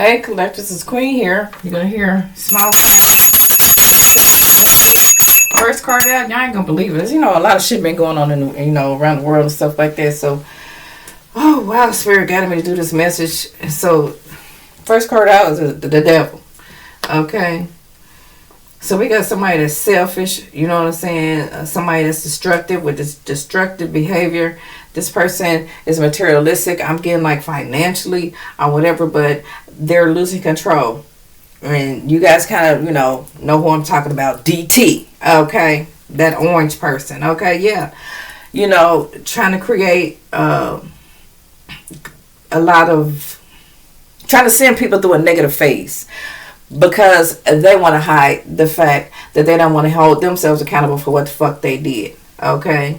Hey, collectors, it's Queen here. You're gonna hear small sounds. First card out, y'all ain't gonna believe it. You know, a lot of shit been going on in around the world and stuff like that. So, oh wow, Spirit guided me to do this message. So, first card out is the devil. Okay. So we got somebody that's selfish, you know what I'm saying? Somebody that's destructive with this destructive behavior. This person is materialistic. I'm getting like financially or whatever, but they're losing control. And you guys kind of, know who I'm talking about. DT, okay? That orange person, okay? Yeah. Trying to create a lot of, trying to send people through a negative phase. Because they want to hide the fact that they don't want to hold themselves accountable for what the fuck they did. Okay?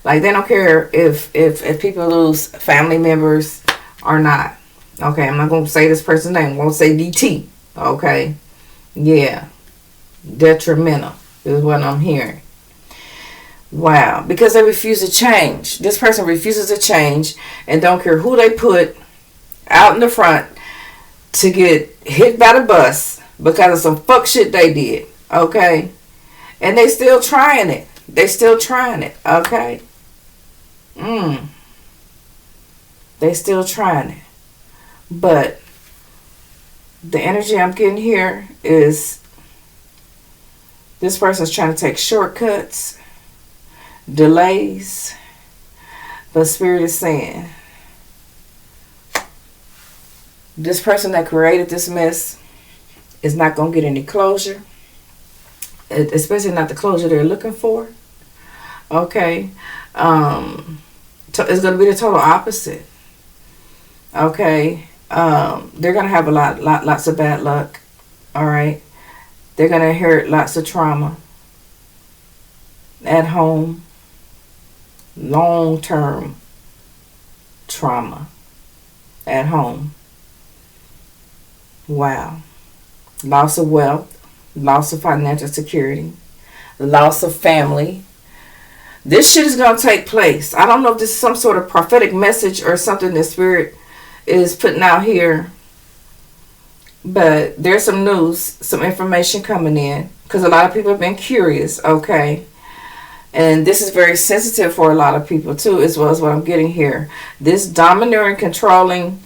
Like, they don't care if people lose family members or not. Okay? I'm not going to say this person's name. I won't say DT. Okay? Yeah. Detrimental is what I'm hearing. Wow. Because they refuse to change. This person refuses to change and don't care who they put out in the front to get hit by the bus because of some fuck shit they did, okay? And they still trying it. Okay? They still trying it. But the energy I'm getting here is this person's trying to take shortcuts, delays, but Spirit is saying, this person that created this mess is not going to get any closure. Especially not the closure they're looking for. Okay. It's going to be the total opposite. Okay. They're going to have lots of bad luck. All right. They're going to inherit lots of trauma. At home. Long-term trauma. At home. Wow. Loss of wealth, loss of financial security, loss of family. This shit is going to take place. I don't know if this is some sort of prophetic message or something the Spirit is putting out here. But there's some news, some information coming in. Because a lot of people have been curious, okay? And this is very sensitive for a lot of people too, as well as what I'm getting here. This domineering, controlling,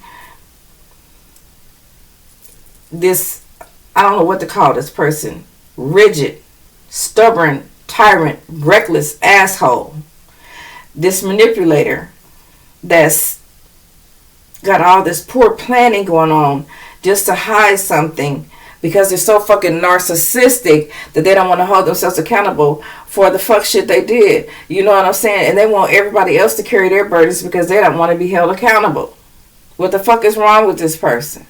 this, I don't know what to call this person, rigid, stubborn, tyrant, reckless asshole, this manipulator that's got all this poor planning going on just to hide something because they're so fucking narcissistic that they don't want to hold themselves accountable for the fuck shit they did. You know what I'm saying? And they want everybody else to carry their burdens because they don't want to be held accountable. What the fuck is wrong with this person?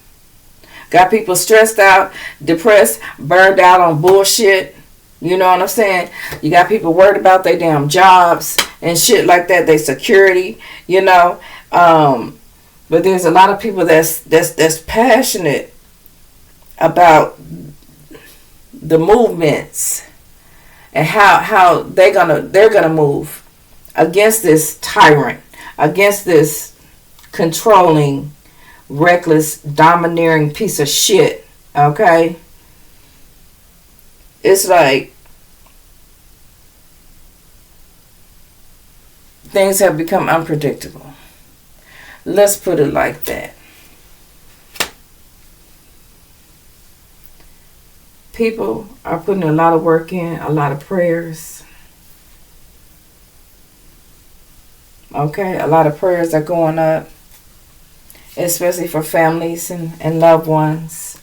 Got people stressed out, depressed, burned out on bullshit. You know what I'm saying? You got people worried about their damn jobs and shit like that, their security, But there's a lot of people that's passionate about the movements and how they're gonna move against this tyrant, against this controlling, reckless, domineering piece of shit. Okay? It's like things have become unpredictable. Let's put it like that. People are putting a lot of work in, a lot of prayers. Okay? A lot of prayers are going up, especially for families and loved ones.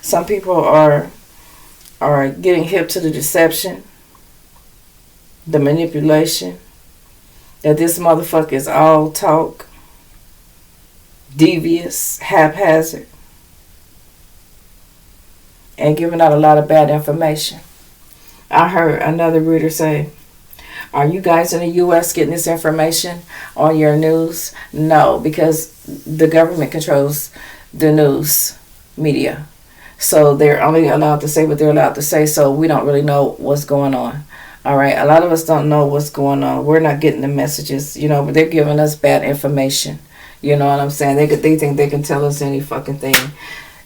Some people are getting hip to the deception, the manipulation, that this motherfucker is all talk, devious, haphazard, and giving out a lot of bad information. I heard another reader say, are you guys in the U.S. getting this information on your news? No, because the government controls the news media. So they're only allowed to say what they're allowed to say, so we don't really know what's going on. All right, a lot of us don't know what's going on. We're not getting the messages, but they're giving us bad information. You know what I'm saying? They think they can tell us any fucking thing.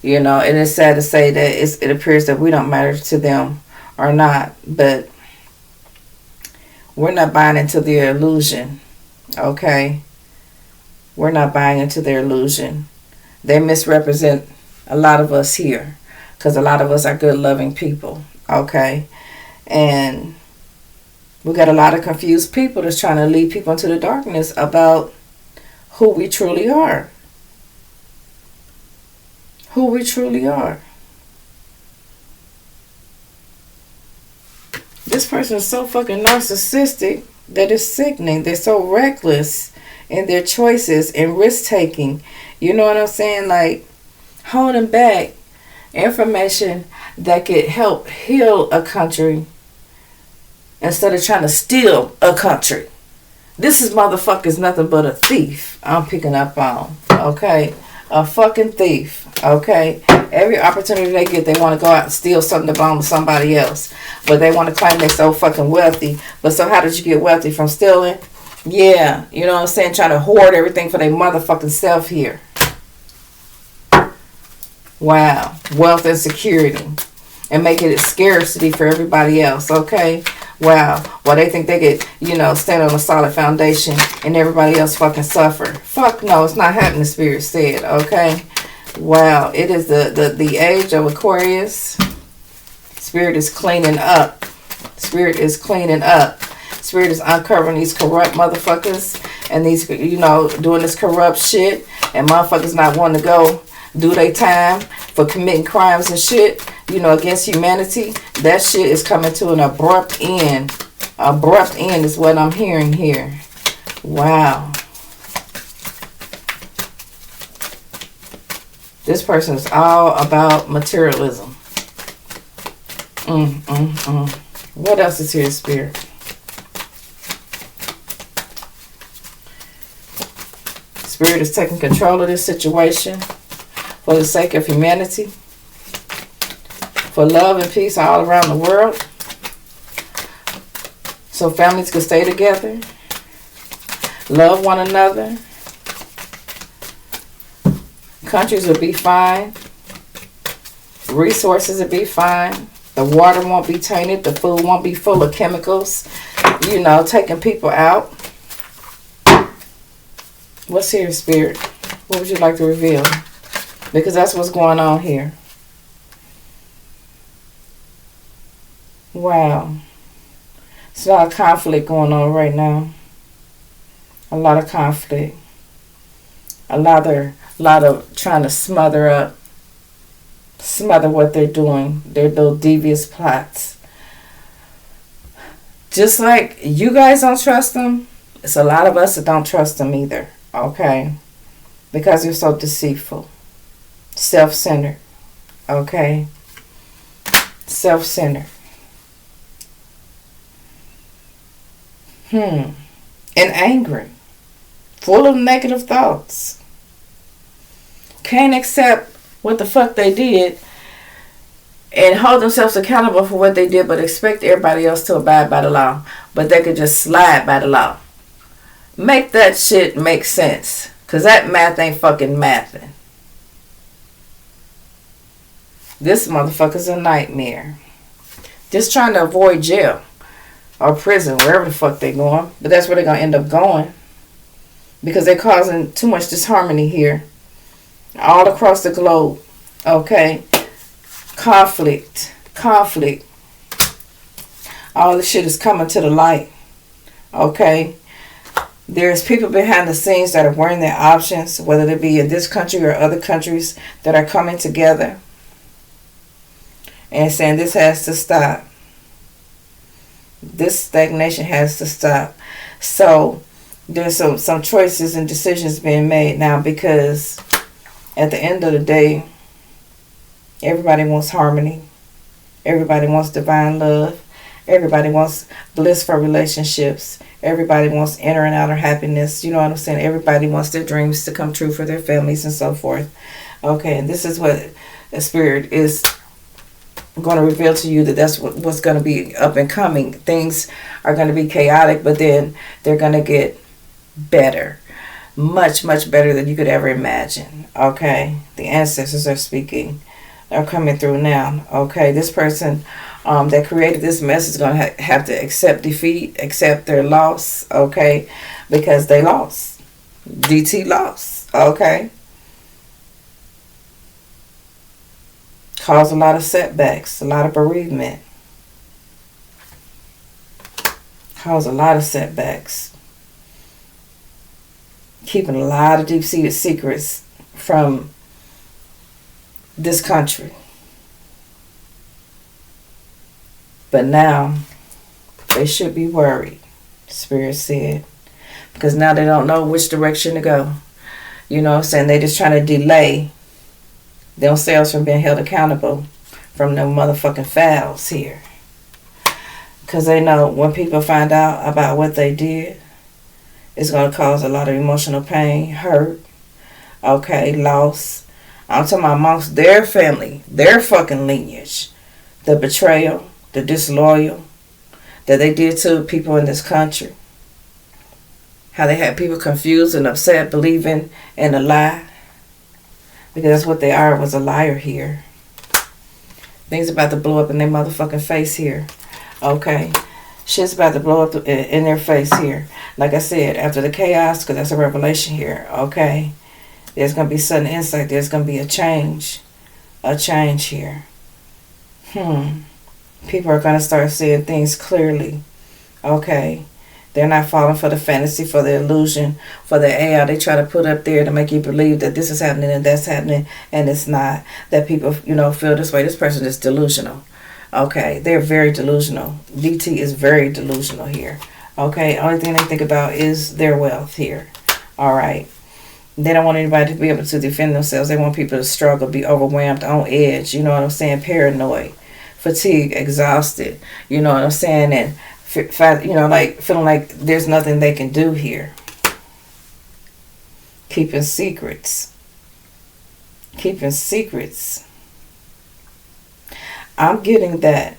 You know, and it's sad to say that it appears that we don't matter to them or not. But we're not buying into their illusion. Okay? We're not buying into their illusion. They misrepresent a lot of us here. Because a lot of us are good, loving people. Okay? And we got a lot of confused people that's trying to lead people into the darkness about who we truly are. Who we truly are. This person is so fucking narcissistic that it's sickening. They're so reckless in their choices and risk taking. You know what I'm saying? Like, holding back information that could help heal a country instead of trying to steal a country. This is motherfuckers nothing but a thief. I'm picking up on. Okay? A fucking thief. Okay? Every opportunity they get, they want to go out and steal something to belong to somebody else. But they want to claim they're so fucking wealthy. But so how did you get wealthy? From stealing? Yeah. You know what I'm saying? Trying to hoard everything for their motherfucking self here. Wow. Wealth and security. And making it scarcity for everybody else. Okay? Wow. Well, they think they could, you know, stand on a solid foundation and everybody else fucking suffer. Fuck no, it's not happening, Spirit said. Okay? Wow. It is the age of Aquarius. Spirit is cleaning up. Spirit is cleaning up. Spirit is uncovering these corrupt motherfuckers and these, you know, doing this corrupt shit. And motherfuckers not wanting to go do their time for committing crimes and shit, you know, against humanity. That shit is coming to an abrupt end. Abrupt end is what I'm hearing here. Wow. This person is all about materialism. What else is here, Spirit? Spirit is taking control of this situation for the sake of humanity, for love and peace all around the world, so families can stay together, love one another, countries will be fine, resources will be fine, the water won't be tainted, the food won't be full of chemicals, you know, taking people out. What's here, Spirit? What would you like to reveal? Because that's what's going on here. Wow. There's a lot of conflict going on right now. A lot of conflict. A lot of trying to smother what they're doing. Their little devious plots. Just like you guys don't trust them, it's a lot of us that don't trust them either. Okay? Because they're so deceitful. Self-centered. Okay? Self-centered. And angry. Full of negative thoughts. Can't accept what the fuck they did and hold themselves accountable for what they did, but expect everybody else to abide by the law. But they could just slide by the law. Make that shit make sense. Because that math ain't fucking mathing. This motherfucker's a nightmare. Just trying to avoid jail or prison, wherever the fuck they going. But that's where they're going to end up going. Because they're causing too much disharmony here. All across the globe. Okay? Conflict. All this shit is coming to the light. Okay? There's people behind the scenes that are weighing their options, whether they be in this country or other countries, that are coming together and saying this has to stop. This stagnation has to stop. So there's some choices and decisions being made now, because at the end of the day, everybody wants harmony. Everybody wants divine love. Everybody wants blissful relationships. Everybody wants inner and outer happiness. You know what I'm saying? Everybody wants their dreams to come true for their families and so forth. Okay, and this is what the Spirit is going to reveal to you, that that's what's going to be up and coming. Things are going to be chaotic, but then they're going to get better. Much, much better than you could ever imagine. Okay? The ancestors are speaking. They're coming through now. Okay? This person that created this mess is going to have to accept defeat, accept their loss. Okay? Because they lost. DT lost. Okay? Caused a lot of setbacks, a lot of bereavement. Caused a lot of setbacks. Keeping a lot of deep-seated secrets from this country. But now, they should be worried, Spirit said. Because now they don't know which direction to go. You know what I'm saying? They just trying to delay themselves from being held accountable from them motherfucking fouls here. Because they know when people find out about what they did, it's going to cause a lot of emotional pain, hurt, okay, loss. I'm talking about amongst their family, their fucking lineage. The betrayal, the disloyal that they did to people in this country. How they had people confused and upset, believing in a lie. Because that's what they are, was a liar here. Things about to blow up in their motherfucking face here. Okay? Shit's about to blow up in their face here. Like I said, after the chaos, because that's a revelation here. Okay? There's going to be sudden insight. There's going to be a change. A change here. People are going to start seeing things clearly. Okay? They're not falling for the fantasy, for the illusion, for the AI they try to put up there to make you believe that this is happening and that's happening, and it's not. That people, feel this way. This person is delusional. Okay, they're very delusional. DT is very delusional here. Okay, only thing they think about is their wealth here. All right. They don't want anybody to be able to defend themselves. They want people to struggle, be overwhelmed, on edge. You know what I'm saying? Paranoid, fatigue, exhausted. You know what I'm saying? And like feeling like there's nothing they can do here. Keeping secrets. Keeping secrets. I'm getting that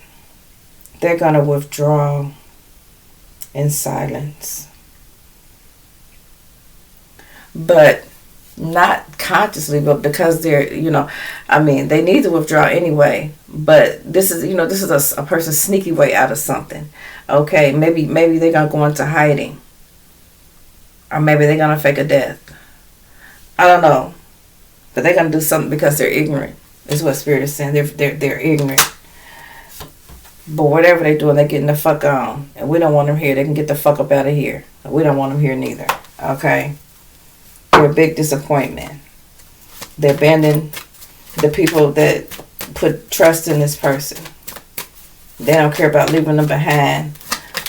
they're going to withdraw in silence. But not consciously, but because they're, they need to withdraw anyway. But this is a person's sneaky way out of something. Okay, maybe they're going to go into hiding. Or maybe they're going to fake a death. I don't know. But they're going to do something because they're ignorant. Is what Spirit is saying. They're ignorant. But whatever they're doing, they're getting the fuck on. And we don't want them here. They can get the fuck up out of here. We don't want them here neither. Okay? They're a big disappointment. They abandon the people that put trust in this person. They don't care about leaving them behind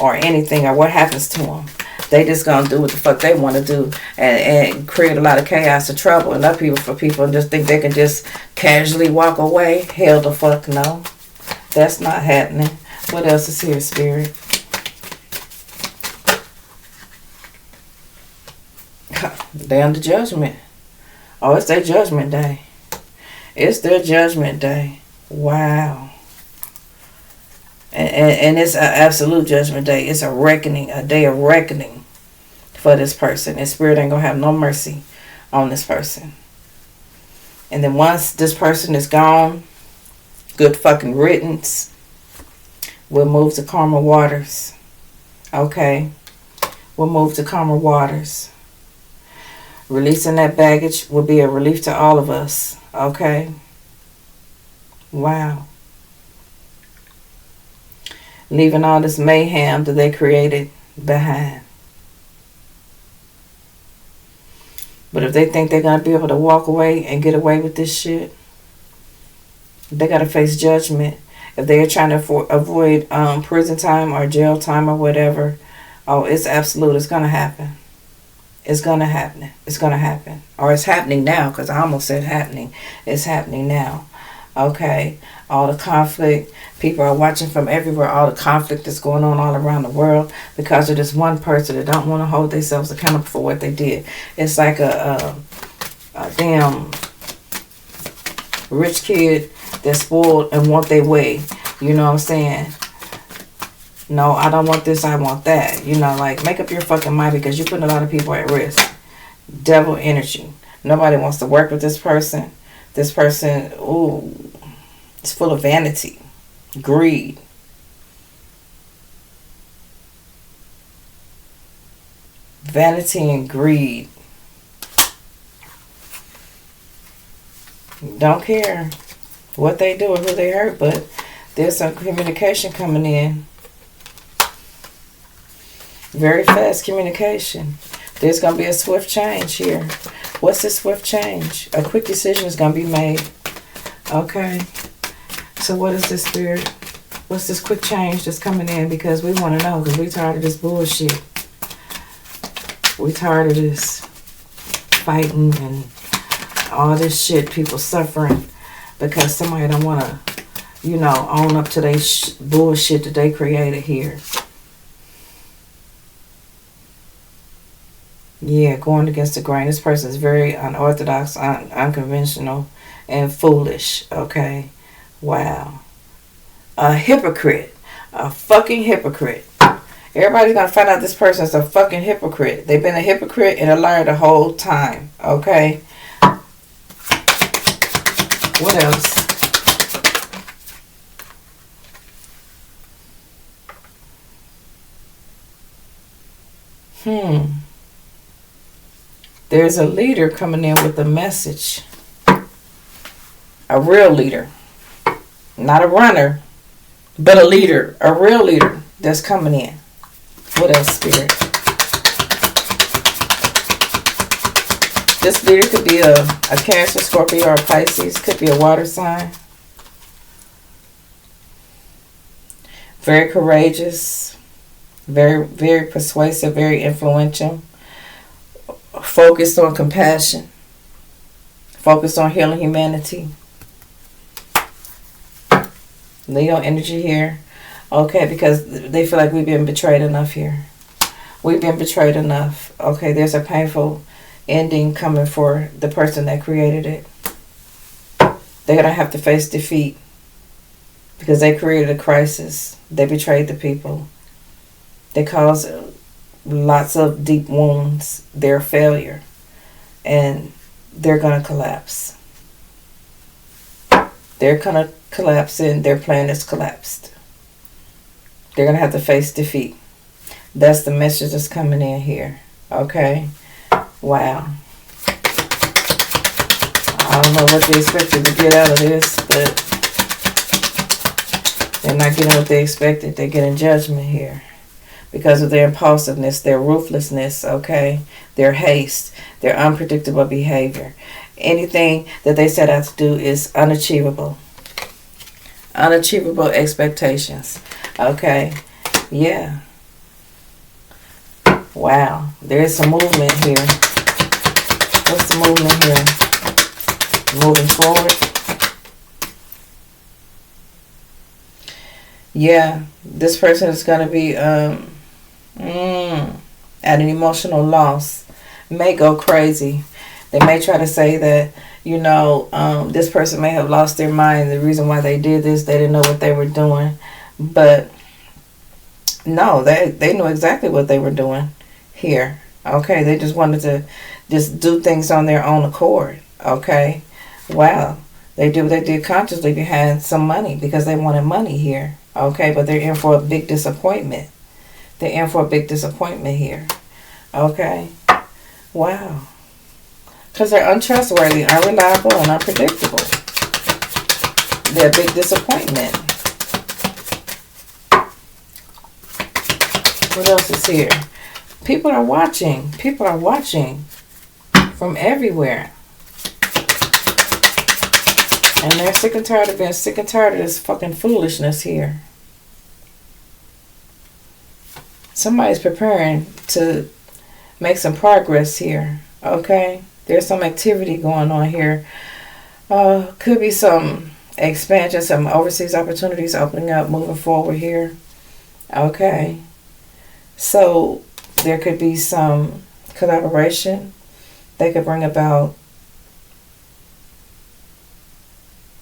or anything or what happens to them. They just gonna do what the fuck they want to do and create a lot of chaos and trouble and other people for people and just think they can just casually walk away. Hell the fuck no. That's not happening. What else is here, Spirit? Day under judgment. Oh, it's their judgment day. It's their judgment day. Wow. And it's an absolute judgment day. It's a reckoning, a day of reckoning for this person. And Spirit ain't going to have no mercy on this person. And then once this person is gone, good fucking riddance, we'll move to calmer waters. Okay? We'll move to calmer waters. Releasing that baggage will be a relief to all of us. Okay? Wow. Leaving all this mayhem that they created behind. But if they think they're going to be able to walk away and get away with this shit, they got to face judgment. If they are trying to avoid prison time or jail time or whatever, oh, it's absolute. It's going to happen. It's going to happen. It's going to happen. Or it's happening now, because I almost said happening. It's happening now. Okay? All the conflict. People are watching from everywhere. All the conflict that's going on all around the world because of this one person that don't want to hold themselves accountable for what they did. It's like a damn rich kid that's spoiled and want their way. You know what I'm saying? No, I don't want this, I want that. Like, make up your fucking mind, because you're putting a lot of people at risk. Devil energy. Nobody wants to work with this person. This person, ooh, is full of vanity, greed. Vanity and greed. Don't care what they do or who they hurt, but there's some communication coming in. Very fast communication. There's going to be a swift change here. What's this swift change? A quick decision is going to be made. Okay. So what is this, Spirit? What's this quick change that's coming in? Because we want to know, because we're tired of this bullshit. We're tired of this fighting and all this shit, people suffering because somebody don't want to, you know, own up to their bullshit that they created here. Yeah, going against the grain. This person is very unorthodox, unconventional, and foolish. Okay? Wow. A hypocrite. A fucking hypocrite. Everybody's going to find out this person is a fucking hypocrite. They've been a hypocrite and a liar the whole time. Okay? What else? There's a leader coming in with a message. A real leader. Not a runner, but a leader. A real leader that's coming in. What else, Spirit? This leader could be a Cancer, Scorpio, or a Pisces. Could be a water sign. Very courageous. Very, very persuasive. Very influential. Focused on compassion. Focused on healing humanity. Leo energy here. Okay, because they feel like we've been betrayed enough here. We've been betrayed enough. Okay, there's a painful ending coming for the person that created it. They're going to have to face defeat because they created a crisis. They betrayed the people. They caused lots of deep wounds. They're a failure. And they're going to collapse. They're going to collapse and their plan is collapsed. They're going to have to face defeat. That's the message that's coming in here. Okay? Wow. I don't know what they expected to get out of this, but they're not getting what they expected. They're getting judgment here. Because of their impulsiveness, their ruthlessness, okay? Their haste, their unpredictable behavior. Anything that they set out to do is unachievable. Unachievable expectations. Okay? Yeah. Wow. There's some movement here. What's the movement here? Moving forward. Yeah. This person is going to be at an emotional loss. May go crazy. They may try to say that, you know, this person may have lost their mind. The reason why they did this, they didn't know what they were doing. But no, they knew exactly what they were doing here. Okay, they just wanted to just do things on their own accord. Okay, wow. They did what they did consciously behind some money because they wanted money here. Okay, but they're in for a big disappointment. They're in for a big disappointment here. Okay, wow. Because they're untrustworthy, unreliable, and unpredictable. They're a big disappointment. What else is here? People are watching. People are watching from everywhere. And they're sick and tired of being sick and tired of this fucking foolishness here. Somebody's preparing to make some progress here. Okay? There's some activity going on here. Could be some expansion, some overseas opportunities opening up, moving forward here. Okay. So there could be some collaboration. They could bring about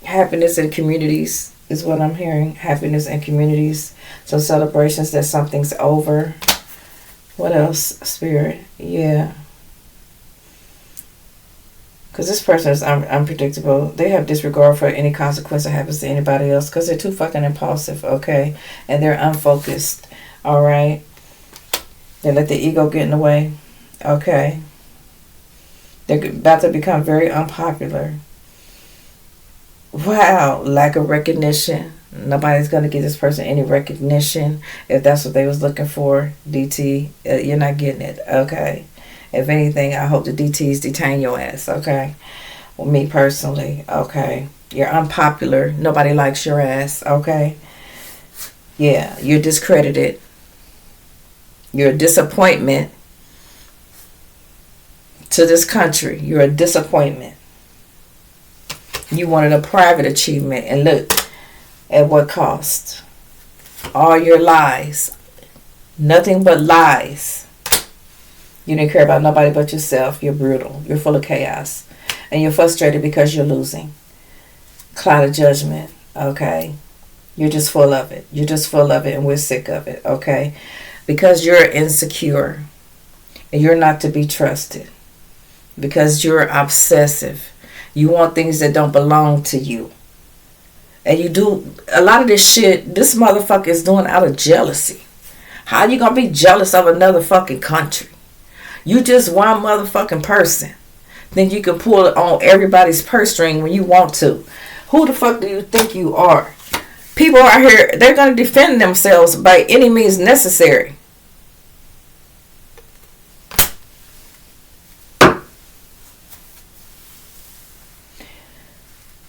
happiness in communities is what I'm hearing. Happiness in communities. So celebrations that something's over. What else, Spirit? Yeah. Because this person is unpredictable. They have disregard for any consequence that happens to anybody else because they're too fucking impulsive, okay? And they're unfocused, all right? They let the ego get in the way, okay? They're about to become very unpopular. Wow, lack of recognition. Nobody's going to give this person any recognition if that's what they was looking for, DT. You're not getting it, okay? If anything, I hope the DTs detain your ass, okay? Well, me personally, okay? You're unpopular. Nobody likes your ass, okay? Yeah, you're discredited. You're a disappointment to this country. You're a disappointment. You wanted a private achievement, and look at what cost. All your lies. Nothing but lies. You didn't care about nobody but yourself. You're brutal. You're full of chaos. And you're frustrated because you're losing. Cloud of judgment. Okay? You're just full of it. You're just full of it and we're sick of it. Okay? Because you're insecure. And you're not to be trusted. Because you're obsessive. You want things that don't belong to you. And you do a lot of this shit this motherfucker is doing out of jealousy. How you gonna be jealous of another fucking country? You just one motherfucking person. Think you can pull it on everybody's purse string when you want to. Who the fuck do you think you are? People out here, they're going to defend themselves by any means necessary.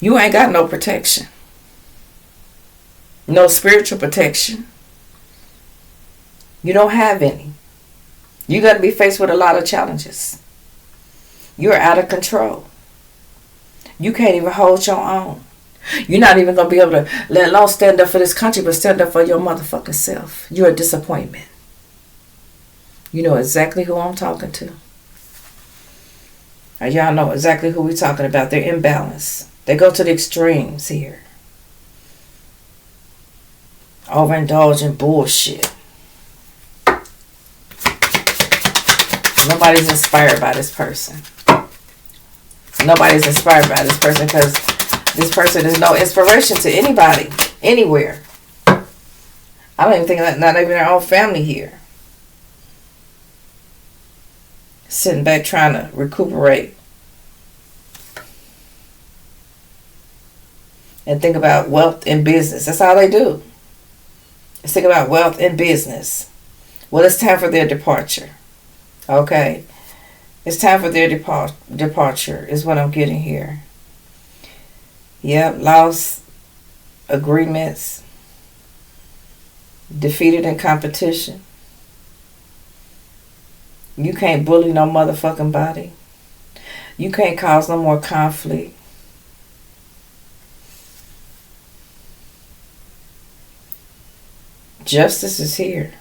You ain't got no protection. No spiritual protection. You don't have any. You're going to be faced with a lot of challenges. You're out of control. You can't even hold your own. You're not even going to be able to let alone stand up for this country, but stand up for your motherfucking self. You're a disappointment. You know exactly who I'm talking to. Y'all know exactly who we're talking about. They're imbalanced. They go to the extremes here. Overindulging bullshit. Nobody's inspired by this person. Nobody's inspired by this person because this person is no inspiration to anybody, anywhere. I don't even think that not even their own family here. Sitting back trying to recuperate. And think about wealth and business. That's all they do. Let's think about wealth and business. Well, it's time for their departure. Okay? It's time for their departure is what I'm getting here. Yep, lost agreements. Defeated in competition. You can't bully no motherfucking body. You can't cause no more conflict. Justice is here.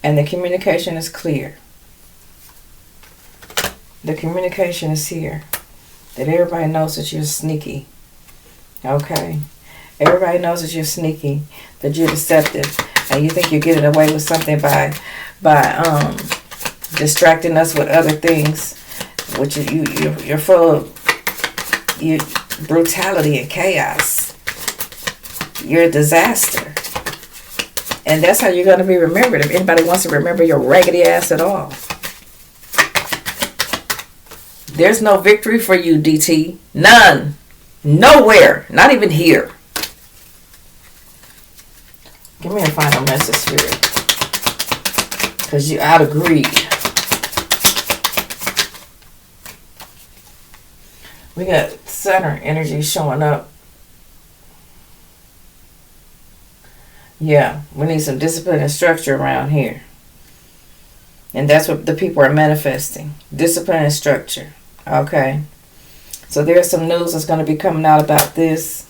And the communication is clear. The communication is here. That everybody knows that you're sneaky. Okay? Everybody knows that you're sneaky. That you're deceptive. And you think you're getting away with something by distracting us with other things. Which you're full of brutality and chaos. You're a disaster. And that's how you're going to be remembered if anybody wants to remember your raggedy ass at all. There's no victory for you, DT. None. Nowhere. Not even here. Give me a final message, Spirit. Because you're out of greed. We got Saturn energy showing up. Yeah, we need some discipline and structure around here. And that's what the people are manifesting. Discipline and structure. Okay. So there's some news that's going to be coming out about this.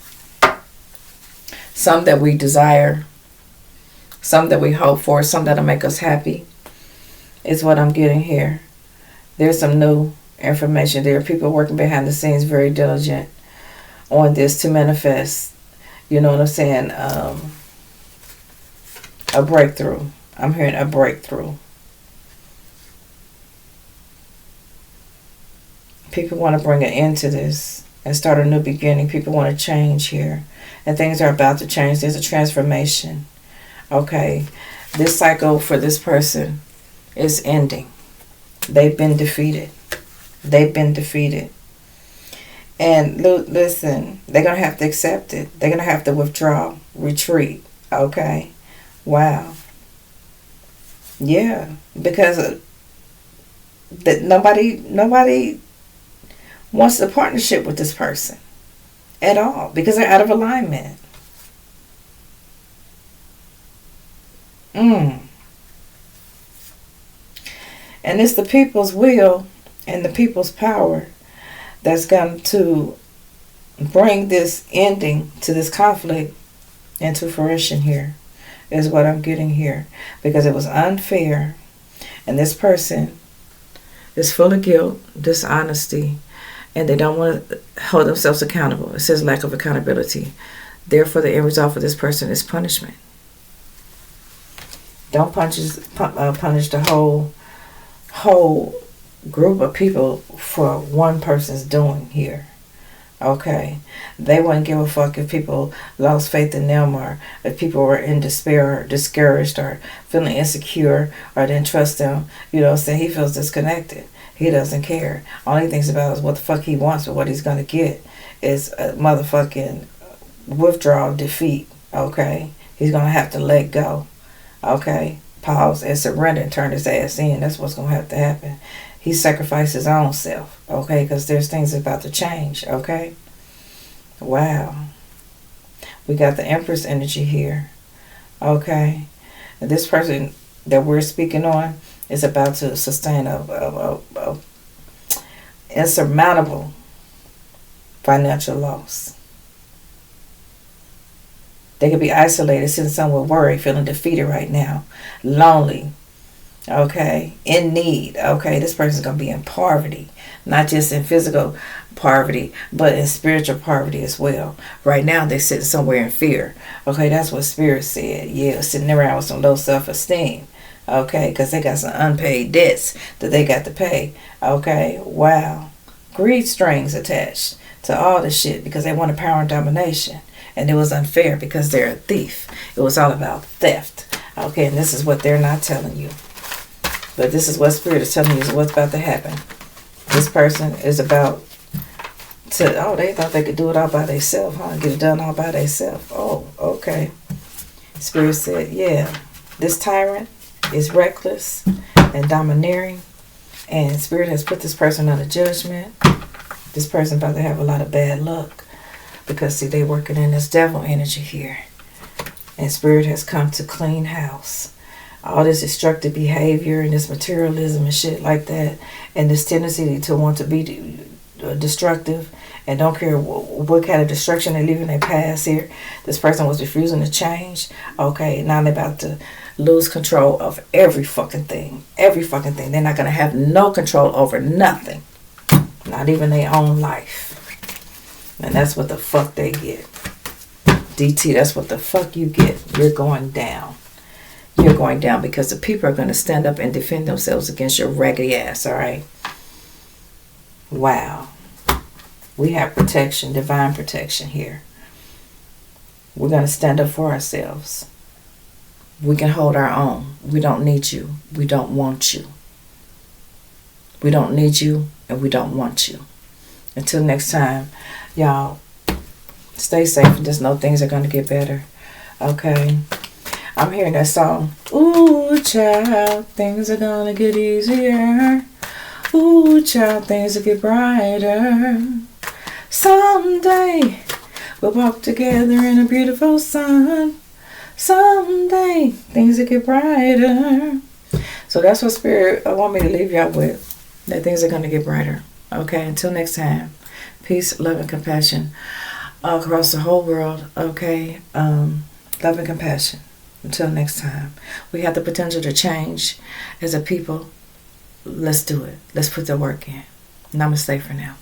Some that we desire. Some that we hope for. Some that'll make us happy. Is what I'm getting here. There's some new information. There are people working behind the scenes very diligent on this to manifest. You know what I'm saying? A breakthrough. I'm hearing a breakthrough. People want to bring an end to this and start a new beginning. People want to change here. And things are about to change. There's a transformation. Okay. This cycle for this person is ending. They've been defeated. They've been defeated. And listen, they're going to have to accept it. They're going to have to withdraw, retreat. Okay. Wow. Yeah. Because that nobody wants a partnership with this person at all, because they're out of alignment. And it's the people's will and the people's power that's going to bring this ending to this conflict into fruition here, is what I'm getting here. Because it was unfair, and this person is full of guilt, dishonesty, and they don't want to hold themselves accountable. It says lack of accountability. Therefore, the end result for this person is punishment. Don't punish the whole group of people for one person's doing here. Okay. They wouldn't give a fuck if people lost faith in them, or if people were in despair or discouraged or feeling insecure or didn't trust them. You know what I'm saying? He feels disconnected. He doesn't care. All he thinks about is what the fuck he wants, or what he's going to get is a motherfucking withdrawal, defeat. Okay. He's going to have to let go. Okay. Pause and surrender and turn his ass in. That's what's going to have to happen. He sacrificed his own self, okay, because there's things about to change, okay? Wow. We got the Empress energy here, okay? And this person that we're speaking on is about to sustain a insurmountable financial loss. They could be isolated, sitting somewhere worried, feeling defeated right now, lonely. Okay, in need. Okay, this person's going to be in poverty, not just in physical poverty, but in spiritual poverty as well. Right now, they're sitting somewhere in fear. Okay, that's what Spirit said. Yeah, sitting around with some low self-esteem. Okay, because they got some unpaid debts that they got to pay. Okay, wow. Greed strings attached to all this shit because they wanted power and domination. And it was unfair because they're a thief. It was all about theft. Okay, and this is what they're not telling you. But this is what Spirit is telling you is what's about to happen. This person is about to, they thought they could do it all by themselves, huh? Get it done all by themselves. Oh, okay. Spirit said, yeah, this tyrant is reckless and domineering. And Spirit has put this person under judgment. This person about to have a lot of bad luck. Because, see, they working in this devil energy here. And Spirit has come to clean house. All this destructive behavior and this materialism and shit like that, and this tendency to want to be destructive and don't care what kind of destruction they leave in their past here. This person was refusing to change. Okay, now they're about to lose control of every fucking thing. Every fucking thing. They're not going to have no control over nothing. Not even their own life. And that's what the fuck they get. DT, that's what the fuck you get. You're going down. You're going down because the people are going to stand up and defend themselves against your raggedy ass, all right? Wow. We have protection, divine protection here. We're going to stand up for ourselves. We can hold our own. We don't need you. We don't want you. We don't need you, and we don't want you. Until next time, y'all, stay safe and just know things are going to get better, okay? I'm hearing that song. Ooh, child, things are gonna get easier. Ooh, child, things will get brighter. Someday, we'll walk together in a beautiful sun. Someday, things will get brighter. So that's what Spirit want me to leave y'all with. That things are gonna get brighter. Okay, until next time. Peace, love, and compassion across the whole world. Okay, love and compassion. Until next time, we have the potential to change as a people. Let's do it. Let's put the work in. Namaste for now.